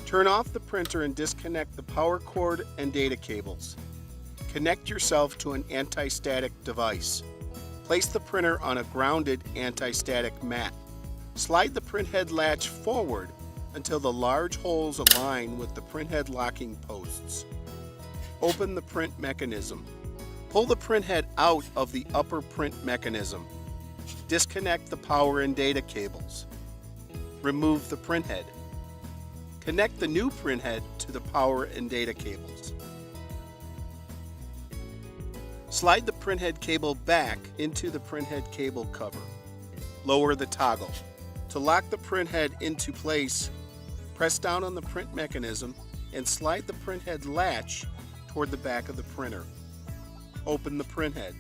Turn off the printer and disconnect the power cord and data cables. Connect yourself to an anti-static device. Place the printer on a grounded anti-static mat. Slide the printhead latch forward until the large holes align with the printhead locking posts. Open the print mechanism. Pull the printhead out of the upper print mechanism. Disconnect the power and data cables. Remove the printhead. Connect the new printhead to the power and data cables. Slide the printhead cable back into the printhead cable cover. Lower the toggle. To lock the printhead into place, press down on the print mechanism and slide the printhead latch toward the back of the printer. Open the printhead.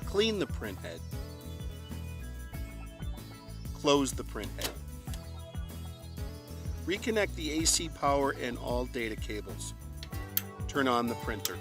Clean the printhead. Close the printhead. Reconnect the AC power and all data cables. Turn on the printer.